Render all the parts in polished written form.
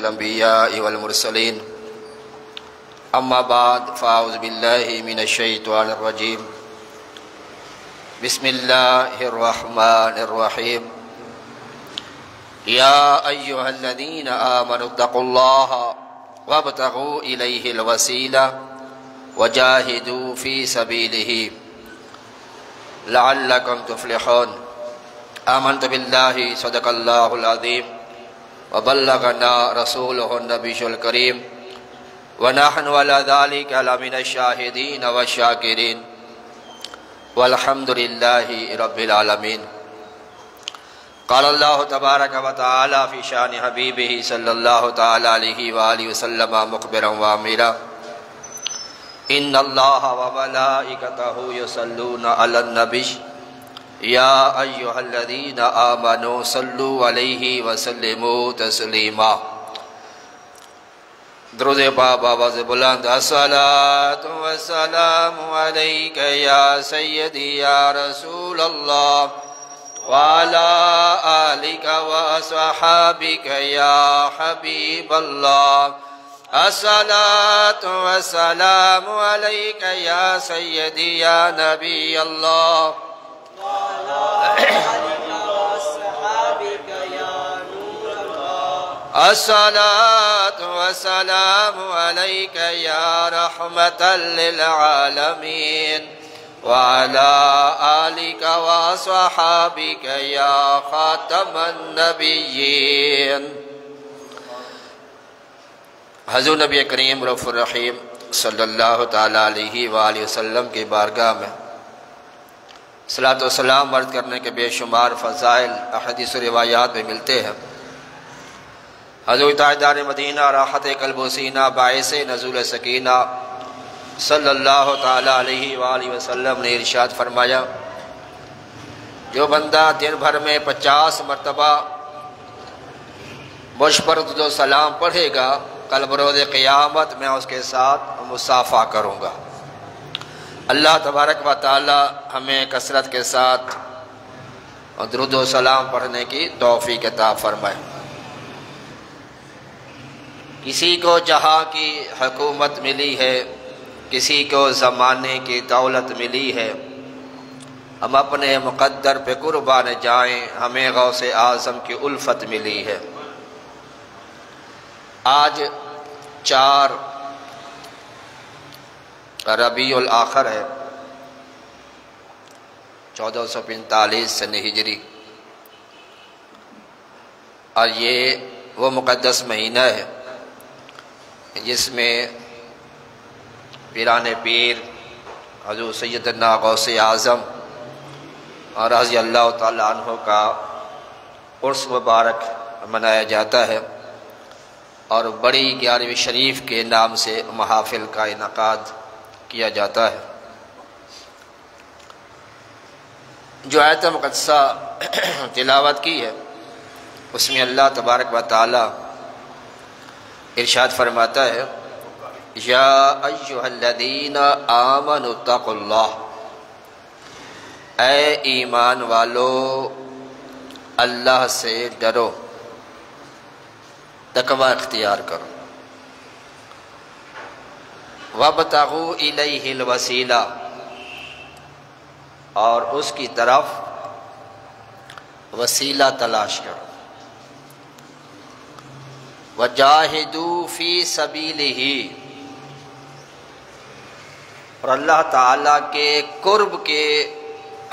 الأنبياء والمرسلين أما بعد فأعوذ بالله من الشيطان الرجيم بسم الله الرحمن الرحيم يا أيها الذين آمنوا اتقوا الله وابتغوا إليه الوسيلة وجاهدوا في سبيله لعلكم تفلحون آمنت بالله صدق الله العظيم وبلغنا رسوله النبي الكريم ونحن على ذلك لمن الشاهدين والشاكرين والحمد لله رب العالمين قال الله تبارك وتعالى في شان حبيبه صلى الله تعالى عليه وآله وسلم مخبرا وآمرا إن الله وملائكته يصلون على النبي يا أيها الذين آمنوا صلوا عليه وسلموا تسليما درود پاک آواز بلند الصلاة والسلام عليك يا سيدي يا رسول الله وعلى آلك وأصحابك يا حبيب الله الصلاة والسلام عليك يا سيدي يا نبي الله الصلاة والسلام عليك يا رحمة للعالمين وعلى آلك وصحابك يا خاتم النبيين حضور نبی کریم رؤوف الرحیم صلی اللہ تعالیٰ علیہ وآلہ وسلم کی بارگاہ میں صلاۃ و سلام عرض کرنے کے بے شمار فضائل احادیث و روایات میں ملتے ہیں۔ حضور تاجدار مدینہ راحت قلب و سینہ باعث نزول سکینہ صلی اللہ تعالیٰ علیہ وآلہ وسلم نے ارشاد فرمایا، جو بندہ دن بھر میں 50 مرتبہ مجھ پر درود و سلام پڑھے گا، کل بروز قیامت میں اس کے ساتھ مصافحہ کروں گا۔ اللہ تبارک و تعالی ہمیں کثرت کے ساتھ درود و سلام پڑھنے کی توفیق عطا فرمائے۔ کسی کو جہاں کی حکومت ملی ہے، کسی کو زمانے کی دولت ملی ہے، ہم اپنے مقدر پہ قربان جائیں، ہمیں غوث اعظم کی الفت ملی ہے۔ آج 4 ربیع الاخر ہے 1445 سن ہجری، اور یہ وہ مقدس مہینہ ہے جس میں پیران پیر حضور سیدنا غوث اعظم اور رضی اللہ تعالیٰ عنہ کا عرس مبارک منایا جاتا ہے، اور بڑی 11ویں شریف کے نام سے محافل کا انعقاد کیا جاتا ہے۔ جو آیت مقدسہ تلاوت کی ہے اس میں اللہ تبارک و تعالی ارشاد فرماتا ہے، یا ایھا الذین آمنوا اتقوا اللہ، اے ایمان والو اللہ سے ڈرو، تقوی اختیار کرو، وابتغوا الیہ الوسیلہ، اور اس کی طرف وسیلہ تلاش کرو، وجاہدوا فی سبیلہ، اور اللہ تعالیٰ کے قرب کے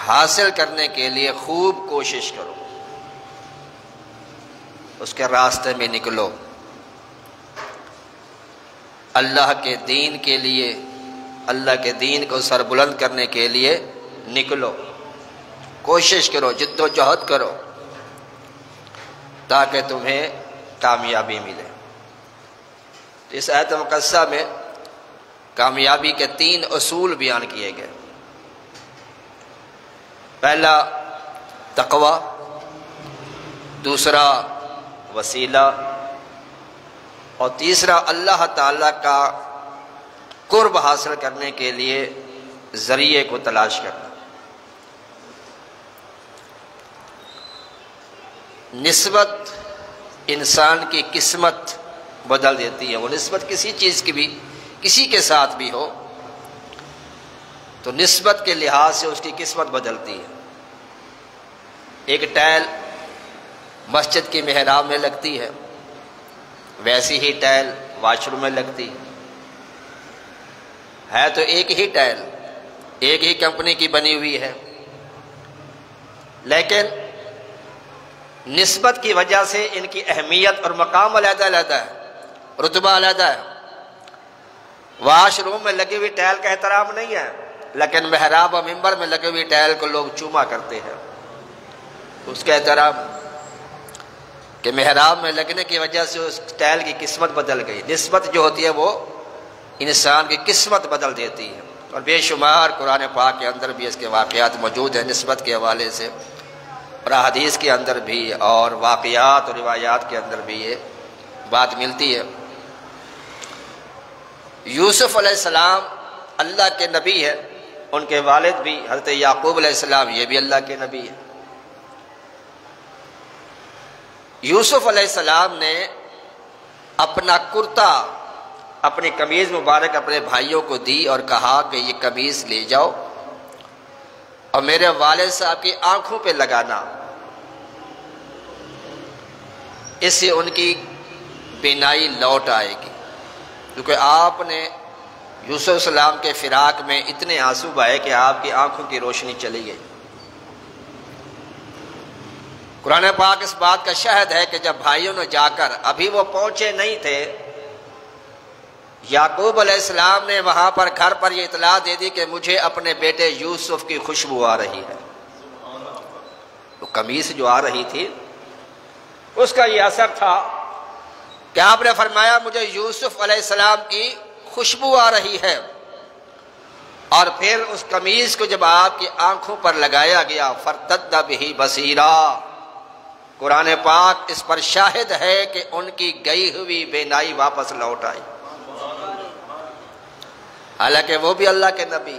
حاصل کرنے کے لیے خوب کوشش کرو، اس کے راستے میں نکلو، اللہ کے دین کے لیے، اللہ کے دین کو سربلند کرنے کے لیے نکلو، کوشش کرو، جد و جہد کرو تاکہ تمہیں کامیابی ملے۔ اس آیت مقدسہ میں کامیابی کے 3 اصول بیان کیے گئے۔ پہلا تقوی، دوسرا وسیلہ، اور تیسرا اللہ تعالیٰ کا قرب حاصل کرنے کے لیے ذریعے کو تلاش کرنا۔ نسبت انسان کی قسمت بدل دیتی ہے۔ وہ نسبت کسی چیز کی بھی کسی کے ساتھ بھی ہو تو نسبت کے لحاظ سے اس کی قسمت بدلتی ہے۔ ایک ٹائل مسجد کی محراب میں لگتی ہے، ویسی ہی ٹائل واش روم میں لگتی ہے تو ایک ہی ٹائل ایک ہی کمپنی کی بنی ہوئی ہے، لیکن نسبت کی وجہ سے ان کی اہمیت اور مقام علیحدہ علیحدہ ہے، رتبہ علیحدہ ہے۔ واش روم میں لگی ہوئی ٹائل کا احترام نہیں ہے، لیکن محراب و منبر میں لگی ہوئی ٹائل کو لوگ چوما کرتے ہیں، اس کا احترام کہ محراب میں لگنے کی وجہ سے اس ٹائل کی قسمت بدل گئی۔ نسبت جو ہوتی ہے وہ انسان کی قسمت بدل دیتی ہے، اور بے شمار قرآن پاک کے اندر بھی اس کے واقعات موجود ہیں نسبت کے حوالے سے، اور حدیث کے اندر بھی اور واقعات اور روایات کے اندر بھی یہ بات ملتی ہے۔ یوسف علیہ السلام اللہ کے نبی ہے، ان کے والد بھی حضرت یعقوب علیہ السلام یہ بھی اللہ کے نبی ہے۔ یوسف علیہ السلام نے اپنا کرتا اپنی قمیض مبارک اپنے بھائیوں کو دی اور کہا کہ یہ قمیض لے جاؤ اور میرے والد صاحب کی آنکھوں پہ لگانا، اس سے ان کی بینائی لوٹ آئے گی، کیونکہ آپ نے یوسف علیہ السلام کے فراق میں اتنے آنسو بہائے کہ آپ کی آنکھوں کی روشنی چلی گئی۔ قرآن پاک اس بات کا شاہد ہے کہ جب بھائیوں نے جا کر، ابھی وہ پہنچے نہیں تھے، یعقوب علیہ السلام نے وہاں پر گھر پر یہ اطلاع دے دی کہ مجھے اپنے بیٹے یوسف کی خوشبو آ رہی ہے۔ تو قمیص جو آ رہی تھی اس کا یہ اثر تھا کہ آپ نے فرمایا مجھے یوسف علیہ السلام کی خوشبو آ رہی ہے، اور پھر اس قمیص کو جب آپ کی آنکھوں پر لگایا گیا فارتد بہ بصیرا، قرآن پاک اس پر شاہد ہے کہ ان کی گئی ہوئی بینائی واپس لوٹ آئی۔ حالانکہ وہ بھی اللہ کے نبی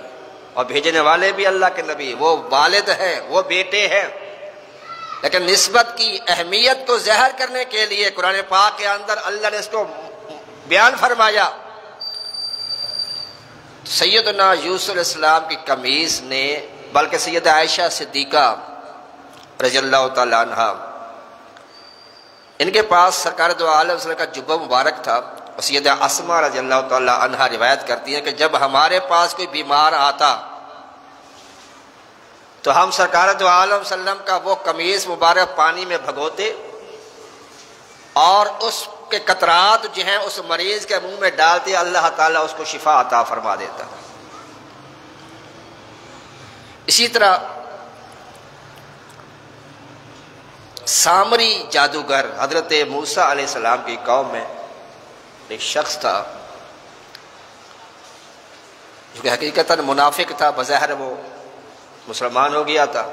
اور بھیجنے والے بھی اللہ کے نبی، وہ والد ہیں، وہ بیٹے ہیں، لیکن نسبت کی اہمیت کو ظاہر کرنے کے لیے قرآن پاک کے اندر اللہ نے اس کو بیان فرمایا۔ سیدنا یوسف علیہ السلام کی قمیص نے، بلکہ سیدہ عائشہ صدیقہ رضی اللہ تعالی عنہ، ان کے پاس سرکار دو عالم صلی اللہ علیہ وسلم کا جبہ مبارک تھا، اور سیدہ اسماء رضی اللہ تعالی عنہ روایت کرتی ہیں کہ جب ہمارے پاس کوئی بیمار آتا تو ہم سرکار دو عالم صلی اللہ علیہ وسلم کا وہ قمیص مبارک پانی میں بھگوتے اور اس کے قطرات جو ہیں اس مریض کے منہ میں ڈالتے، اللہ تعالیٰ اس کو شفا عطا فرما دیتا۔ اسی طرح سامری جادوگر، حضرت موسیٰ علیہ السلام کی قوم میں ایک شخص تھا جو کہ حقیقتاً منافق تھا، بظاہر وہ مسلمان ہو گیا تھا۔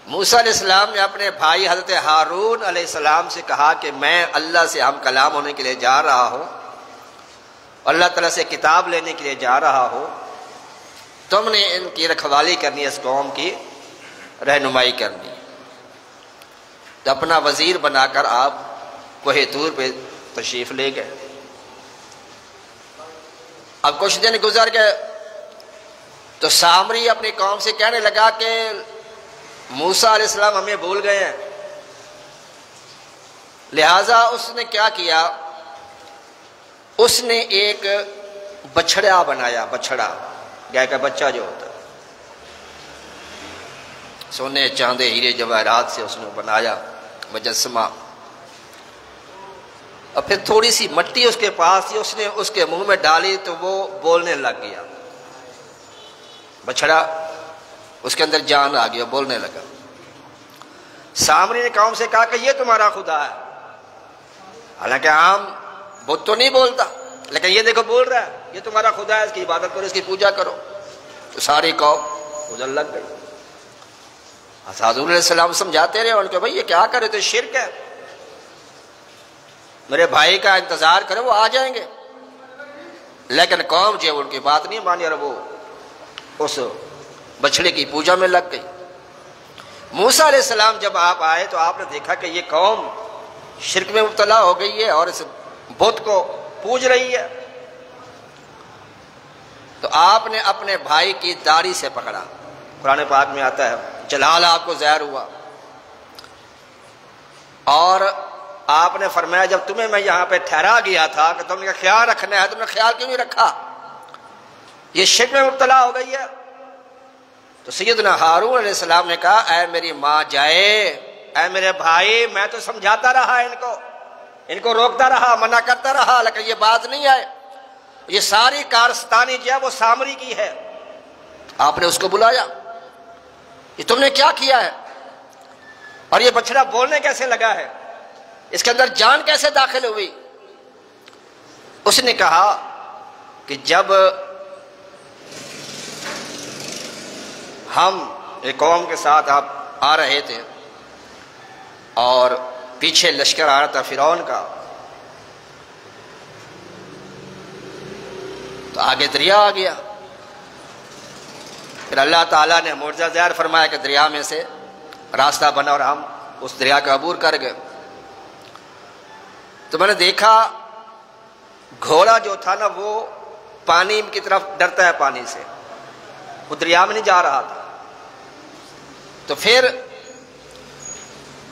موسیٰ علیہ السلام نے اپنے بھائی حضرت ہارون علیہ السلام سے کہا کہ میں اللہ سے ہم کلام ہونے کے لیے جا رہا ہوں، اللہ تعالیٰ سے کتاب لینے کے لیے جا رہا ہوں، تم نے ان کی رکھوالی کرنی، اس قوم کی رہنمائی کرنی۔ تو اپنا وزیر بنا کر آپ کوہ طور پہ تشریف لے گئے۔ اب کچھ دن گزر گئے تو سامری اپنی قوم سے کہنے لگا کہ موسیٰ علیہ السلام ہمیں بھول گئے ہیں، لہذا اس نے کیا کیا، اس نے ایک بچھڑا بنایا، بچھڑا گائے کا بچہ جو ہوتا ہے، سونے چاندے ہیرے جواہرات سے اس نے بنایا مجسمہ، اور پھر تھوڑی سی مٹی اس کے پاس تھی، اس نے اس کے منہ میں ڈالی تو وہ بولنے لگ گیا، بچھڑا اس کے اندر جان آ گیا، بولنے لگا۔ سامری نے قوم سے کہا کہ یہ تمہارا خدا ہے، حالانکہ عام بت تو نہیں بولتا، لیکن یہ دیکھو بول رہا ہے، یہ تمہارا خدا ہے، اس کی عبادت کرو، اس کی پوجا کرو۔ تو ساری قوم ادھر لگ گئی۔ حضور علیہ السلام سمجھاتے رہے ان کو، بھائی یہ کیا کرے، تو شرک ہے، میرے بھائی کا انتظار کرے، وہ آ جائیں گے، لیکن قوم جو ان کی بات نہیں مانی اور وہ اس بچھڑے کی پوجا میں لگ گئی۔ موسیٰ علیہ السلام جب آپ آئے تو آپ نے دیکھا کہ یہ قوم شرک میں مبتلا ہو گئی ہے اور اس بت کو پوج رہی ہے، تو آپ نے اپنے بھائی کی داڑھی سے پکڑا۔ قرآن پاک میں آتا ہے جلال آپ کو ظاہر ہوا، اور آپ نے فرمایا جب تمہیں میں یہاں پہ ٹھہرا گیا تھا کہ تم نے خیال رکھنا ہے، تم نے خیال کیوں نہیں رکھا؟ یہ شرک میں مبتلا ہو گئی ہے۔ تو سیدنا ہارون علیہ السلام نے کہا اے میری ماں جائے، اے میرے بھائی، میں تو سمجھاتا رہا ان کو روکتا رہا، منع کرتا رہا، لیکن یہ بات نہیں آئے۔ یہ ساری کارستانی جو ہے وہ سامری کی ہے۔ آپ نے اس کو بلایا، یہ تم نے کیا کیا ہے؟ اور یہ بچڑا بولنے کیسے لگا ہے؟ اس کے اندر جان کیسے داخل ہوئی؟ اس نے کہا کہ جب ہم ایک قوم کے ساتھ آپ آ رہے تھے اور پیچھے لشکر آ رہا تھا فرعون کا، تو آگے دریا آ گیا، پھر اللہ تعالیٰ نے معجزہ ظاہر فرمایا کہ دریا میں سے راستہ بنا اور ہم اس دریا کا عبور کر گئے۔ تو میں نے دیکھا گھوڑا جو تھا نا وہ پانی کی طرف ڈرتا ہے، پانی سے، وہ دریا میں نہیں جا رہا تھا۔ تو پھر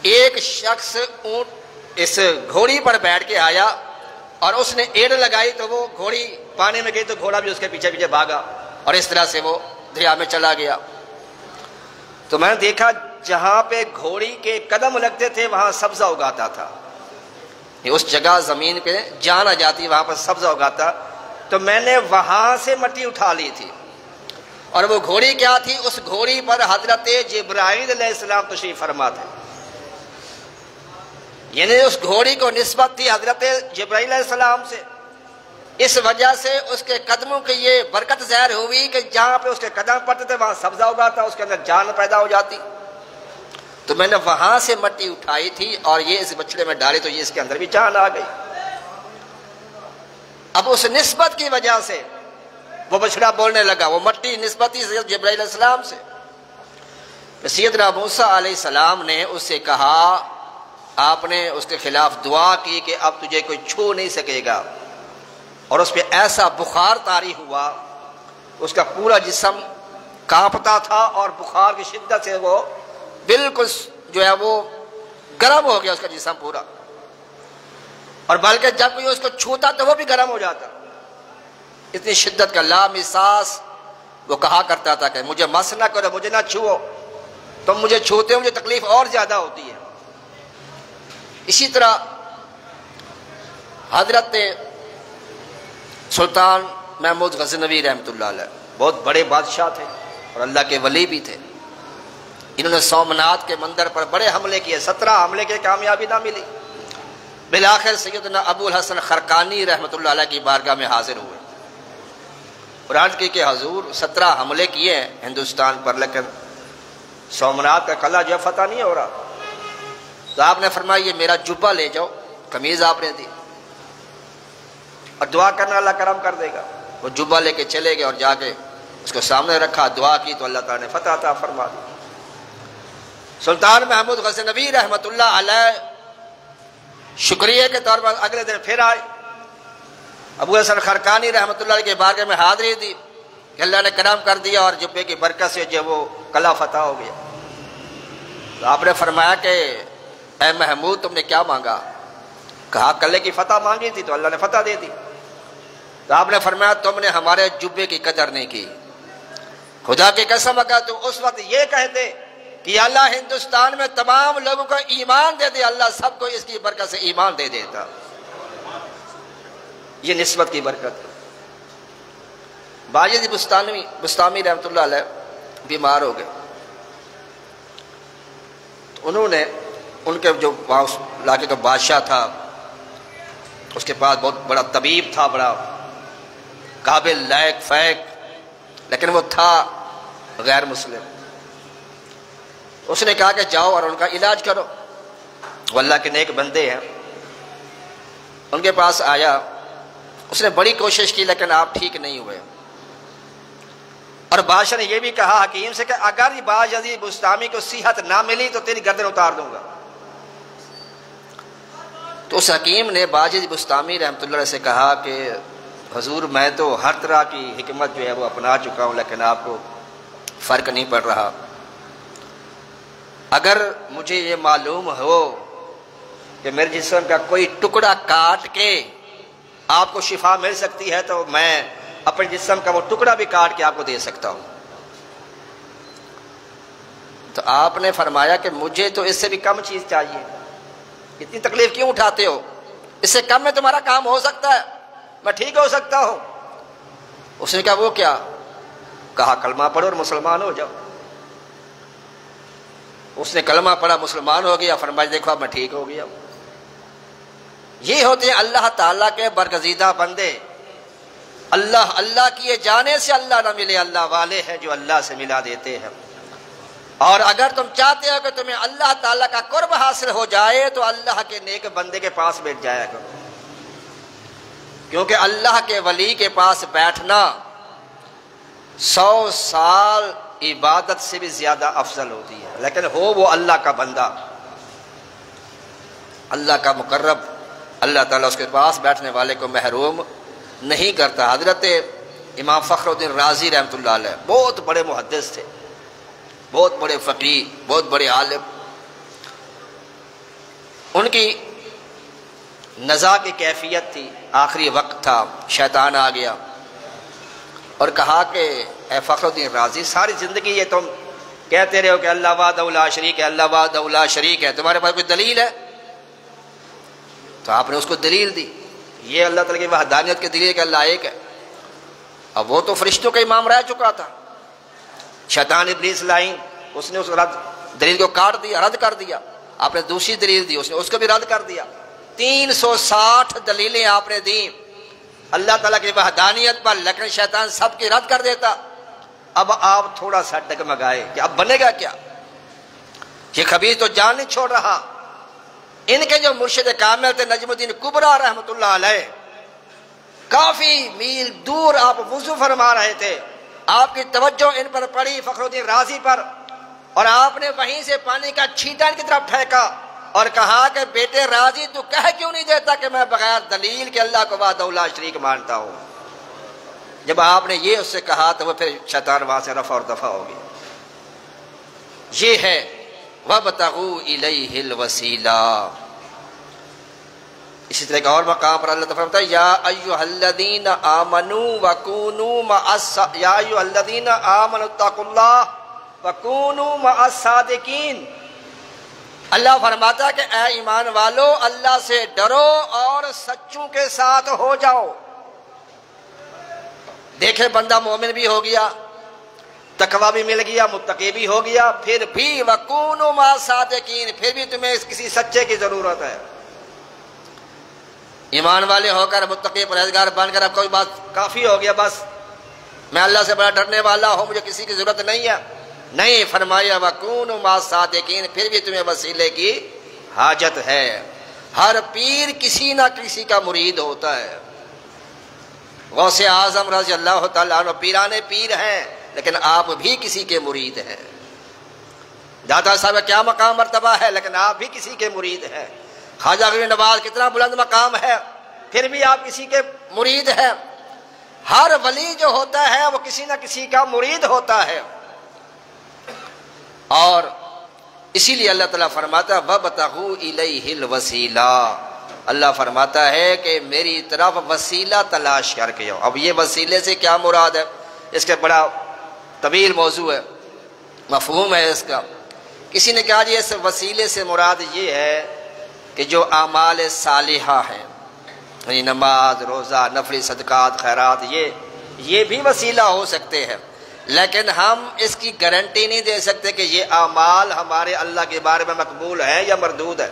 ایک شخص اونٹ اس گھوڑی پر بیٹھ کے آیا اور اس نے ایڑ لگائی تو وہ گھوڑی پانی میں گئی تو گھوڑا بھی اس کے پیچھے پیچھے بھاگا اور اس طرح سے وہ دریا میں چلا گیا۔ تو میں نے دیکھا جہاں پہ گھوڑی کے قدم لگتے تھے وہاں سبزہ اگاتا تھا، اس جگہ زمین پہ جان آ جاتی وہاں پر سبزہ اگاتا، تو میں نے وہاں سے مٹی اٹھا لی تھی، اور وہ گھوڑی کیا تھی؟ اس گھوڑی پر حضرت جبرائیل علیہ السلام تشریف فرما تھے، یعنی اس گھوڑی کو نسبت تھی حضرت جبرائیل علیہ السلام سے۔ اس وجہ سے اس کے قدموں کی یہ برکت ظاہر ہوئی کہ جہاں پہ اس کے قدم پڑتے تھے وہاں سبزہ اگاتا، اس کے اندر جان پیدا ہو جاتی۔ تو میں نے وہاں سے مٹی اٹھائی تھی اور یہ اس بچڑے میں ڈالی تو یہ اس کے اندر بھی جان آ گئی۔ اب اس نسبت کی وجہ سے وہ بچڑا بولنے لگا، وہ مٹی نسبتی سید جبرائیل علیہ السلام سے۔ سیدنا موسیٰ علیہ السلام نے اس سے کہا، آپ نے اس کے خلاف دعا کی کہ اب تجھے کوئی چھو نہیں سکے گا، اور اس پہ ایسا بخار طاری ہوا، اس کا پورا جسم کانپتا تھا اور بخار کی شدت سے وہ بالکل جو ہے وہ گرم ہو گیا اس کا جسم پورا، اور بلکہ جب کوئی اس کو چھوتا تو وہ بھی گرم ہو جاتا، اتنی شدت کا لامساس۔ وہ کہا کرتا تھا کہ مجھے مس نہ کرو، مجھے نہ چھوؤ، تم مجھے چھوتے ہو مجھے تکلیف اور زیادہ ہوتی ہے۔ اسی طرح حضرت سلطان محمود غزنوی رحمۃ اللہ علیہ بہت بڑے بادشاہ تھے اور اللہ کے ولی بھی تھے، انہوں نے سومنات کے مندر پر بڑے حملے کیے، 17 حملے کی کامیابی نہ ملی، بالآخر سیدنا ابو الحسن خرقانی رحمۃ اللہ علیہ کی بارگاہ میں حاضر ہوئے اور عرض کی کہ حضور 17 حملے کیے ہیں ہندوستان پر، لیکن سومنات کا قلعہ جو فتح نہیں ہو رہا۔ تو آپ نے فرمایا یہ میرا جبہ لے جاؤ، قمیض آپ نے دی، اور دعا کرنا اللہ کرم کر دے گا۔ وہ جبہ لے کے چلے گئے اور جا کے اس کو سامنے رکھا، دعا کی تو اللہ تعالیٰ نے فتح عطا فرما دی۔ سلطان محمود غزنوی رحمۃ اللہ علیہ شکریہ کے طور پر اگلے دن پھر آئے، ابو حسن خرقانی رحمۃ اللہ علیہ کے بارگاہ میں حاضری دی کہ اللہ نے کرم کر دیا اور جبے کی برکت سے جو وہ قلعہ فتح ہو گیا۔ تو آپ نے فرمایا کہ اے محمود تم نے کیا مانگا؟ کہا قلعے کی فتح مانگی تھی تو اللہ نے فتح دے دی۔ تو آپ نے فرمایا تم نے ہمارے جبے کی قدر نہیں کی، خدا کی قسم اگر تم اس وقت یہ کہتے کہ اللہ ہندوستان میں تمام لوگوں کو ایمان دے دے، اللہ سب کو اس کی برکت سے ایمان دے دیتا۔ یہ نسبت کی برکت ہے۔ باجد بستامی رحمۃ اللہ علیہ بیمار ہو گئے، تو انہوں نے ان کے جو اس علاقے کا بادشاہ تھا اس کے پاس بہت بڑا طبیب تھا، بڑا قابل لائق فائق، لیکن وہ تھا غیر مسلم۔ اس نے کہا کہ جاؤ اور ان کا علاج کرو، وہ اللہ کے نیک بندے ہیں۔ ان کے پاس آیا، اس نے بڑی کوشش کی لیکن آپ ٹھیک نہیں ہوئے، اور بادشاہ نے یہ بھی کہا حکیم سے کہ اگر یہ باجد بستامی کو صحت نہ ملی تو تیری گردن اتار دوں گا۔ تو اس حکیم نے باجد بستامی رحمۃ اللہ علیہ سے کہا کہ حضور میں تو ہر طرح کی حکمت جو ہے وہ اپنا چکا ہوں، لیکن آپ کو فرق نہیں پڑ رہا۔ اگر مجھے یہ معلوم ہو کہ میرے جسم کا کوئی ٹکڑا کاٹ کے آپ کو شفا مل سکتی ہے تو میں اپنے جسم کا وہ ٹکڑا بھی کاٹ کے آپ کو دے سکتا ہوں۔ تو آپ نے فرمایا کہ مجھے تو اس سے بھی کم چیز چاہیے، اتنی تکلیف کیوں اٹھاتے ہو؟ اس سے کم میں تمہارا کام ہو سکتا ہے، میں ٹھیک ہو سکتا ہوں۔ اس نے کہا وہ کیا؟ کہا کلمہ پڑھو اور مسلمان ہو جاؤ۔ اس نے کلمہ پڑھا، مسلمان ہو گیا، فرمایا دیکھو اب میں ٹھیک ہو گیا۔ یہ ہوتے ہیں اللہ تعالیٰ کے برگزیدہ بندے۔ اللہ کیے جانے سے اللہ نہ ملے، اللہ والے ہیں جو اللہ سے ملا دیتے ہیں۔ اور اگر تم چاہتے ہو کہ تمہیں اللہ تعالیٰ کا قرب حاصل ہو جائے تو اللہ کے نیک بندے کے پاس بیٹھ جایا کرو، کیونکہ اللہ کے ولی کے پاس بیٹھنا 100 سال عبادت سے بھی زیادہ افضل ہوتی ہے، لیکن ہو وہ اللہ کا بندہ، اللہ کا مقرب، اللہ تعالیٰ اس کے پاس بیٹھنے والے کو محروم نہیں کرتا۔ حضرت امام فخر الدین رازی رحمۃ اللہ علیہ بہت بڑے محدث تھے، بہت بڑے فقیہ، بہت بڑے عالم۔ ان کی نزا کی کیفیت تھی، آخری وقت تھا، شیطان آ گیا اور کہا کہ اے فخر الدین رازی، ساری زندگی یہ تم کہتے رہے ہو کہ اللہ وحدہ لا شریک ہے، اللہ وحدہ لا شریک ہے، تمہارے پاس کوئی دلیل ہے؟ تو آپ نے اس کو دلیل دی، یہ اللہ تعالیٰ کی وحدانیت کی دلیل ہے کہ اللہ ایک ہے۔ اب وہ تو فرشتوں کا امام رہ چکا تھا، شیطان ابلیس لائن، اس نے اس دلیل کو کاٹ دیا، رد کر دیا۔ آپ نے دوسری دلیل دی، اس نے اس کو بھی رد کر دیا۔ 360 دلیلیں آپ نے دیں اللہ تعالیٰ کی وحدانیت پر، لیکن شیطان سب کی رد کر دیتا۔ اب آپ تھوڑا سا ڈگمگائے کہ اب بنے گا کیا؟ یہ خبیث تو جان نہیں چھوڑ رہا۔ ان کے جو مرشد کامل تھے نجم الدین کبریٰ رحمۃ اللہ علیہ، کافی میل دور آپ وضو فرما رہے تھے، آپ کی توجہ ان پر پڑی، فخر الدین رازی پر، اور آپ نے وہیں سے پانی کا چھینٹا ان کی طرف پھینکا اور کہا کہ بیٹے رازی تو کہہ کیوں نہیں دیتا کہ میں بغیر دلیل کے اللہ کو وحدہ لا شریک مانتا ہوں؟ جب آپ نے یہ اس سے کہا تو وہ پھر شیطان وہاں سے رفع اور دفع ہو گیا۔ یہ ہے وَابْتَغُوا إِلَيْهِ الْوَسِيلَةَ۔ اسی طرح ایک اور مقام پر اللہ تعالیٰ فرماتا ہے یا ایھا الذین آمنوا وکونوا اتقوا اللہ وکونوا مع الصادقین۔ اللہ فرماتا ہے کہ اے ایمان والو، اللہ سے ڈرو اور سچوں کے ساتھ ہو جاؤ۔ دیکھیں بندہ مومن بھی ہو گیا، تقویٰ بھی مل گیا، متقی بھی ہو گیا، پھر بھی وَكُونُوا مَعَ الصَّادِقِينَ، پھر بھی تمہیں کسی سچے کی ضرورت ہے۔ ایمان والے ہو کر متقی پرہیزگار بن کر اب کوئی بات کافی ہو گیا، بس میں اللہ سے بڑا ڈرنے والا ہوں، مجھے کسی کی ضرورت نہیں ہے، نہیں، فرمایا وَكُونُوا مَعَ الصَّادِقِينَ، پھر بھی تمہیں وسیلے کی حاجت ہے۔ ہر پیر کسی نہ کسی کا مرید ہوتا ہے۔ غوث اعظم رضی اللہ تعالیٰ عنہ پیرانے پیر ہیں، لیکن آپ بھی کسی کے مرید ہیں۔ دادا صاحب کا کیا مقام مرتبہ ہے، لیکن آپ بھی کسی کے مرید ہیں۔ خواجہ غریب نواز کتنا بلند مقام ہے، پھر بھی آپ کسی کے مرید ہیں۔ ہر ولی جو ہوتا ہے وہ کسی نہ کسی کا مرید ہوتا ہے، اور اسی لیے اللہ تعالیٰ فرماتا ہے وَابْتَغُوا إِلَيْهِ الْوَسِيلَةَ۔ اللہ فرماتا ہے کہ میری طرف وسیلہ تلاش کر کے آؤ۔ اب یہ وسیلے سے کیا مراد ہے، اس کا بڑا طویل موضوع ہے، مفہوم ہے اس کا۔ کسی نے کہا جی اس وسیلے سے مراد یہ ہے کہ جو اعمال صالحہ ہیں، یعنی نماز، روزہ، نفلی صدقات، خیرات، یہ بھی وسیلہ ہو سکتے ہیں، لیکن ہم اس کی گارنٹی نہیں دے سکتے کہ یہ اعمال ہمارے اللہ کے بارے میں مقبول ہیں یا مردود ہے۔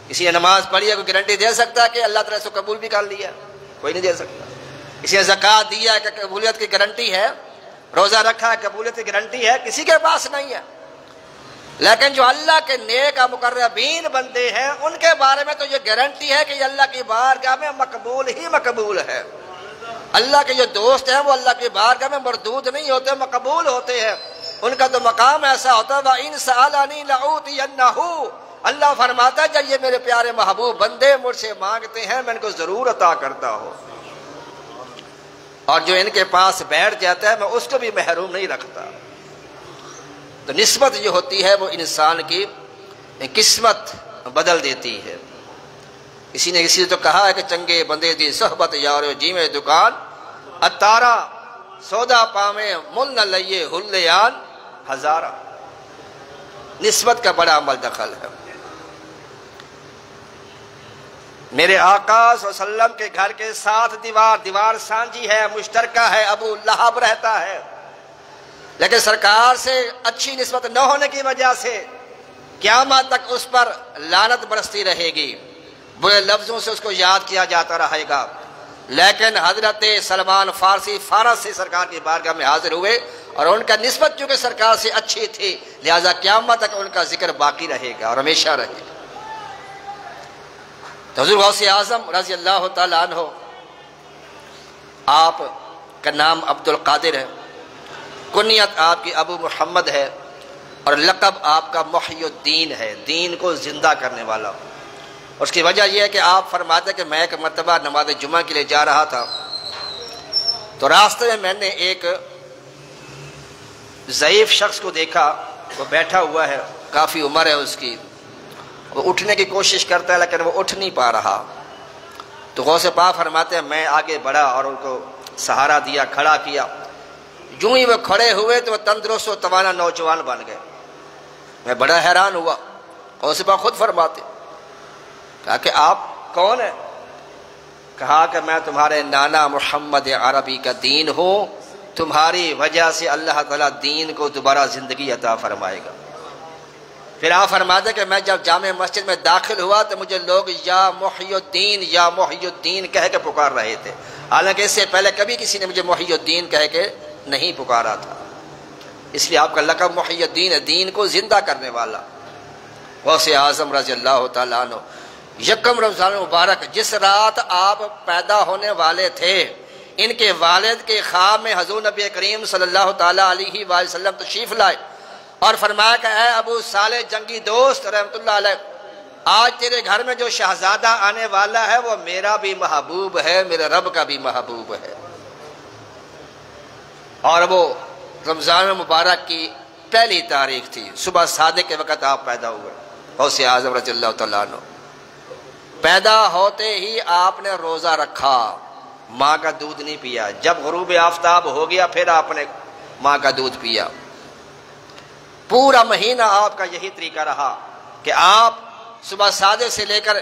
کسی نے نماز پڑھی ہے، کوئی گارنٹی دے سکتا ہے کہ اللہ تعالیٰ اس کو قبول بھی کر لیا؟ کوئی نہیں دے سکتا۔ کسی نے زکوٰۃ دیا ہے کہ قبولیت کی گارنٹی ہے، روزہ رکھا ہے قبولیت کی گارنٹی ہے؟ کسی کے پاس نہیں ہے۔ لیکن جو اللہ کے نیک مقربین بندے ہیں ان کے بارے میں تو یہ گارنٹی ہے کہ یہ اللہ کی بارگاہ میں مقبول ہی مقبول ہے۔ اللہ کے جو دوست ہیں وہ اللہ کی بارگاہ میں مردود نہیں ہوتے، مقبول ہوتے ہیں۔ ان کا تو مقام ایسا ہوتا ہے وَإِن سَأَلَنِي لَأُوتِيَنَّهُ، اللہ فرماتا ہے جب یہ میرے پیارے محبوب بندے مجھ سے مانگتے ہیں میں ان کو ضرور عطا کرتا ہوں، اور جو ان کے پاس بیٹھ جاتا ہے میں اس کو بھی محروم نہیں رکھتا۔ تو نسبت جو ہوتی ہے وہ انسان کی قسمت بدل دیتی ہے۔ کسی نے کسی تو کہا ہے کہ چنگے بندے دی صحبت یارو جی میں دکان، اتارا سودا پامے مل نہ لئیے ہلیان ہزارہ۔ نسبت کا بڑا عمل دخل ہے۔ میرے آقا صلی اللہ علیہ وسلم کے گھر کے ساتھ دیوار سانجی ہے، مشترکہ ہے، ابو لہب رہتا ہے، لیکن سرکار سے اچھی نسبت نہ ہونے کی وجہ سے قیامت تک اس پر لعنت برستی رہے گی، برے لفظوں سے اس کو یاد کیا جاتا رہے گا۔ لیکن حضرت سلمان فارسی فارس سے سرکار کی بارگاہ میں حاضر ہوئے، اور ان کا نسبت چونکہ سرکار سے اچھی تھی لہذا قیامت تک ان کا ذکر باقی رہے گا اور ہمیشہ رہے گا۔ تو حضور غوث اعظم رضی اللہ تعالیٰ عنہ، آپ کا نام عبد القادر ہے، کنیت آپ کی ابو محمد ہے، اور لقب آپ کا محی الدین ہے، دین کو زندہ کرنے والا۔ اس کی وجہ یہ ہے کہ آپ فرماتے ہیں کہ میں ایک مرتبہ نماز جمعہ کے لیے جا رہا تھا، تو راستے میں میں نے ایک ضعیف شخص کو دیکھا، وہ بیٹھا ہوا ہے، کافی عمر ہے اس کی، وہ اٹھنے کی کوشش کرتا ہے لیکن وہ اٹھ نہیں پا رہا۔ تو غوث پاک فرماتے ہیں میں آگے بڑھا اور ان کو سہارا دیا، کھڑا کیا۔ جو ہی وہ کھڑے ہوئے تو وہ تندرست و توانا نوجوان بن گئے۔ میں بڑا حیران ہوا۔ غوث پاک خود فرماتے، کہا کہ آپ کون ہیں؟ کہا کہ میں تمہارے نانا محمد عربی کا دین ہوں، تمہاری وجہ سے اللہ تعالیٰ دین کو دوبارہ زندگی عطا فرمائے گا۔ پھر آپ فرماتے کہ میں جب جامع مسجد میں داخل ہوا تو مجھے لوگ یا محی الدین یا محی الدین کہہ کے پکار رہے تھے، حالانکہ اس سے پہلے کبھی کسی نے مجھے محی الدین کہہ کے نہیں پکارا تھا۔ اس لیے آپ کا لقب محی الدین ہے، دین کو زندہ کرنے والا۔ غوث اعظم رضی اللہ تعالیٰ عنہ، یکم رمضان مبارک جس رات آپ پیدا ہونے والے تھے، ان کے والد کے خواب میں حضور نبی کریم صلی اللہ تعالیٰ علیہ وآلہ وسلم تشریف لائے اور فرمایا کہ اے ابو صالح جنگی دوست رحمت اللہ علیہ، آج تیرے گھر میں جو شہزادہ آنے والا ہے وہ میرا بھی محبوب ہے، میرے رب کا بھی محبوب ہے۔ اور وہ رمضان مبارک کی پہلی تاریخ تھی، صبح صادق کے وقت آپ پیدا ہوئے غوث اعظم رضی اللہ تعالیٰ عنہ۔ پیدا ہوتے ہی آپ نے روزہ رکھا، ماں کا دودھ نہیں پیا۔ جب غروب آفتاب ہو گیا پھر آپ نے ماں کا دودھ پیا۔ پورا مہینہ آپ کا یہی طریقہ رہا کہ آپ صبح صادق سے لے کر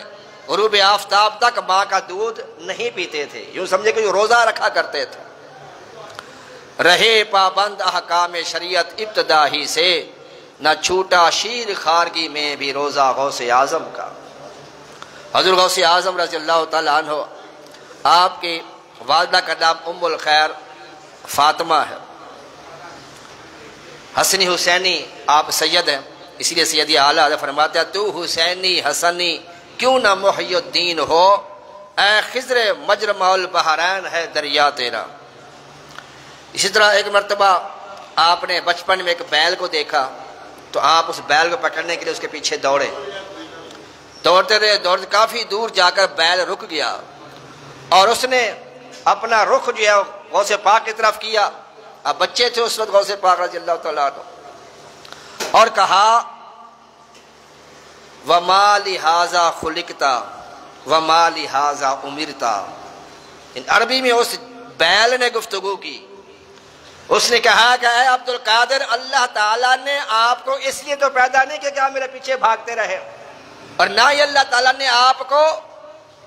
غروب آفتاب تک ماں کا دودھ نہیں پیتے تھے، یوں سمجھے کہ روزہ رکھا کرتے تھے۔ رہے پابند احکام شریعت ابتدا ہی سے، نہ چھوٹا شیر خارگی میں بھی روزہ غوث اعظم کا۔ حضور غوث اعظم رضی اللہ تعالیٰ عنہ، آپ کی والدہ کا نام ام الخیر فاطمہ ہے، حسنی حسینی آپ سید ہیں، اسی لیے سیدی اعلیٰ حضرت فرماتے ہیں تو حسینی حسنی کیوں نہ محی الدین ہو، اے خضر مجرمع البحرین ہے دریا تیرا۔ اسی طرح ایک مرتبہ آپ نے بچپن میں ایک بیل کو دیکھا تو آپ اس بیل کو پکڑنے کے لیے اس کے پیچھے دوڑے، دوڑتے رہے، دوڑتے کافی دور جا کر بیل رک گیا اور اس نے اپنا رخ جو ہے غوث پاک کی طرف کیا۔ اب بچے تھے اس وقت غوث پاک رضی اللہ تعالیٰ عنہ، اور کہا وَمَا لِهَذَا خُلِقْتَ وَمَا لِهَذَا أُمِرْتَ۔ عربی میں اس بیل نے گفتگو کی، اس نے کہا کہ اے عبد القادر، اللہ تعالیٰ نے آپ کو اس لیے تو پیدا نہیں کیا کہ آپ میرے پیچھے بھاگتے رہے، اور نہ ہی اللہ تعالیٰ نے آپ کو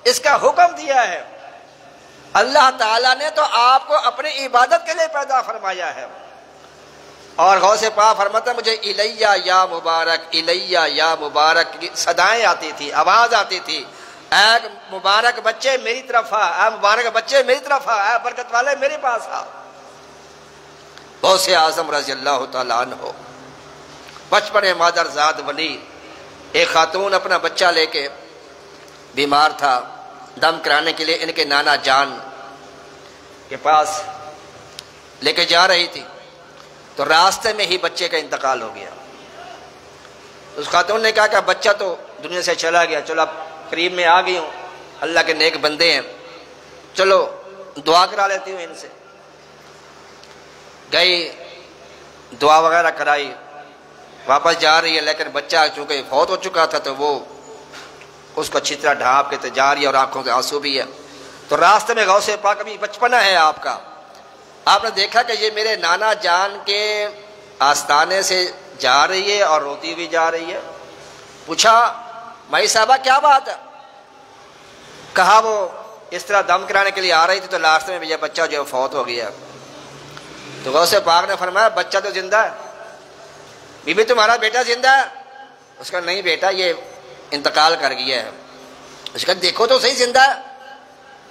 اس کا حکم دیا ہے، اللہ تعالیٰ نے تو آپ کو اپنی عبادت کے لیے پیدا فرمایا ہے۔ اور غوث پاک فرماتا ہے مجھے الیہ یا مبارک الیہ یا مبارک کی صدائیں آتی تھی، آواز آتی تھی، اے مبارک بچے میری طرف آ، اے مبارک بچے میری طرف آ، اے برکت والے میرے پاس آ۔ غوث اعظم رضی اللہ تعالیٰ عنہ بچپن مادر زاد ولی، ایک خاتون اپنا بچہ لے کے بیمار تھا، دم کرانے کے لیے ان کے نانا جان کے پاس لے کے جا رہی تھی تو راستے میں ہی بچے کا انتقال ہو گیا۔ اس خاتون نے کہا کہ بچہ تو دنیا سے چلا گیا، چلو اب قریب میں آ گئی ہوں، اللہ کے نیک بندے ہیں، چلو دعا کرا لیتی ہوں ان سے۔ گئی، دعا وغیرہ کرائی، واپس جا رہی ہے، لیکن بچہ چونکہ فوت ہو چکا تھا تو وہ اس کو اچھی طرح ڈھانپ کے جا رہی ہے اور آنکھوں کے آنسو بھی ہے۔ تو راستے میں غوث پاک، ابھی بچپنا ہے آپ کا، آپ نے دیکھا کہ یہ میرے نانا جان کے آستانے سے جا رہی ہے اور روتی ہوئی جا رہی ہے۔ پوچھا مائی صاحبہ کیا بات ہے؟ کہا وہ اس طرح دم کرانے کے لیے آ رہی تھی تو راستے میں یہ بچہ جو فوت ہو گیا۔ تو غوث پاک نے فرمایا بچہ تو زندہ ہے، بی بی تمہارا بیٹا زندہ ہے؟ اس کا نہیں بیٹا، یہ انتقال کر گیا ہے۔ اس کا دیکھو تو صحیح زندہ ہے۔